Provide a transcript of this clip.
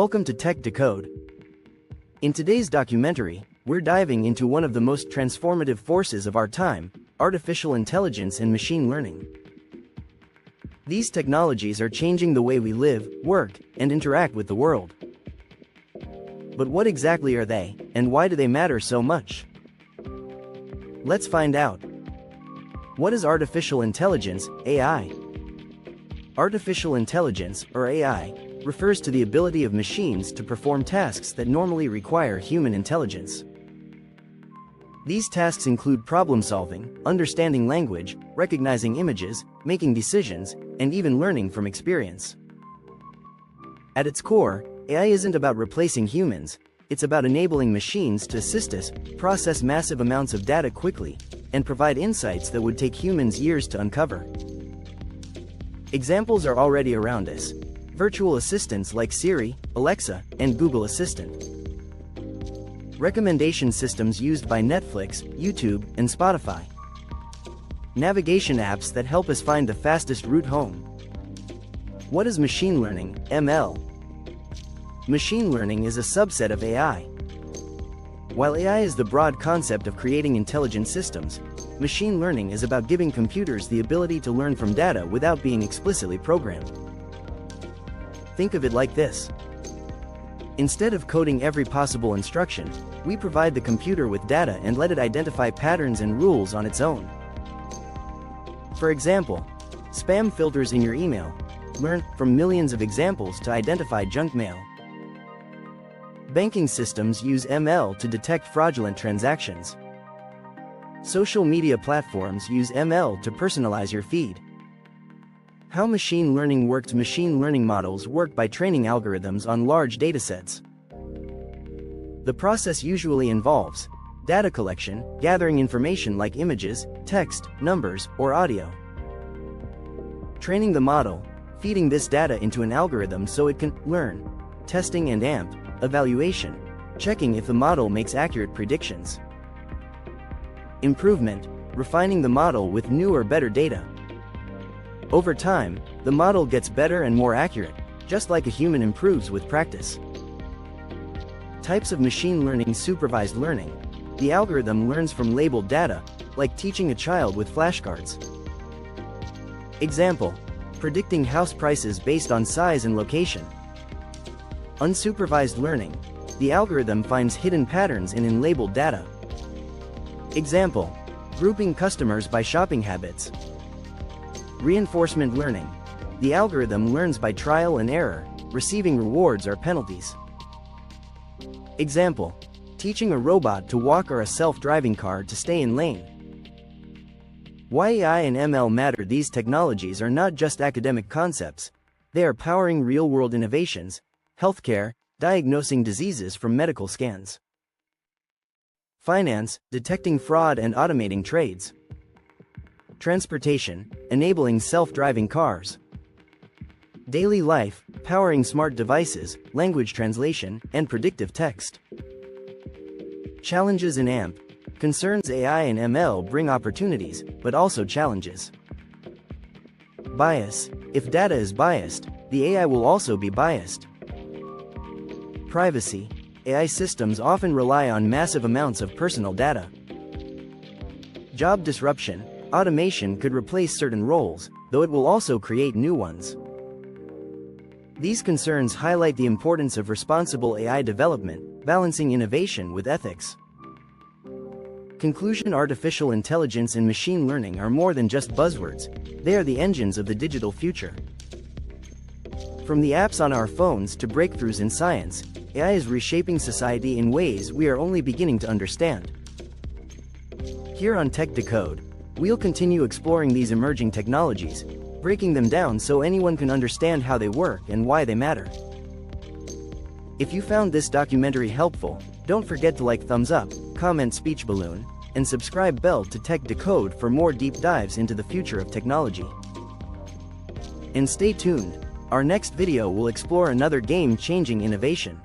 Welcome to Tech Decode. In today's documentary, we're diving into one of the most transformative forces of our time, artificial intelligence and machine learning. These technologies are changing the way we live, work, and interact with the world. But what exactly are they, and why do they matter so much? Let's find out. What is artificial intelligence, AI? Artificial intelligence, or AI, refers to the ability of machines to perform tasks that normally require human intelligence. These tasks include problem-solving, understanding language, recognizing images, making decisions, and even learning from experience. At its core, AI isn't about replacing humans, it's about enabling machines to assist us, process massive amounts of data quickly, and provide insights that would take humans years to uncover. Examples are already around us. Virtual assistants like Siri, Alexa, and Google Assistant. Recommendation systems used by Netflix, YouTube, and Spotify. Navigation apps that help us find the fastest route home. What is machine learning, ML? Machine learning is a subset of AI. While AI is the broad concept of creating intelligent systems, machine learning is about giving computers the ability to learn from data without being explicitly programmed. Think of it like this. Instead of coding every possible instruction, we provide the computer with data and let it identify patterns and rules on its own. For example, spam filters in your email. Learn from millions of examples to identify junk mail. Banking systems use ML to detect fraudulent transactions. Social media platforms use ML to personalize your feed. How machine learning works. Machine learning models work by training algorithms on large datasets. The process usually involves data collection, gathering information like images, text, numbers, or audio. Training the model, feeding this data into an algorithm so it can learn. Testing and evaluation, checking if the model makes accurate predictions. Improvement, refining the model with new or better data. Over time, the model gets better and more accurate, just like a human improves with practice. Types of machine learning. Supervised learning. The algorithm learns from labeled data, like teaching a child with flashcards. Example: predicting house prices based on size and location. Unsupervised learning. The algorithm finds hidden patterns in labeled data. Example: grouping customers by shopping habits. Reinforcement learning. The algorithm learns by trial and error, receiving rewards or penalties. Example: teaching a robot to walk or a self-driving car to stay in lane. Why AI and ML matter. These technologies are not just academic concepts, they are powering real-world innovations, healthcare, diagnosing diseases from medical scans. Finance, detecting fraud and automating trades. Transportation, enabling self-driving cars. Daily life, powering smart devices, language translation, and predictive text. Challenges in AMP. Concerns. AI and ML bring opportunities, but also challenges. Bias. If data is biased, the AI will also be biased. Privacy. AI systems often rely on massive amounts of personal data. Job disruption. Automation could replace certain roles, though it will also create new ones. These concerns highlight the importance of responsible AI development, balancing innovation with ethics. Conclusion: artificial intelligence and machine learning are more than just buzzwords, they are the engines of the digital future. From the apps on our phones to breakthroughs in science, AI is reshaping society in ways we are only beginning to understand. Here on Tech Decode, we'll continue exploring these emerging technologies, breaking them down so anyone can understand how they work and why they matter. If you found this documentary helpful, don't forget to like, thumbs up, comment speech balloon, and subscribe bell to Tech Decode for more deep dives into the future of technology. And stay tuned, our next video will explore another game-changing innovation.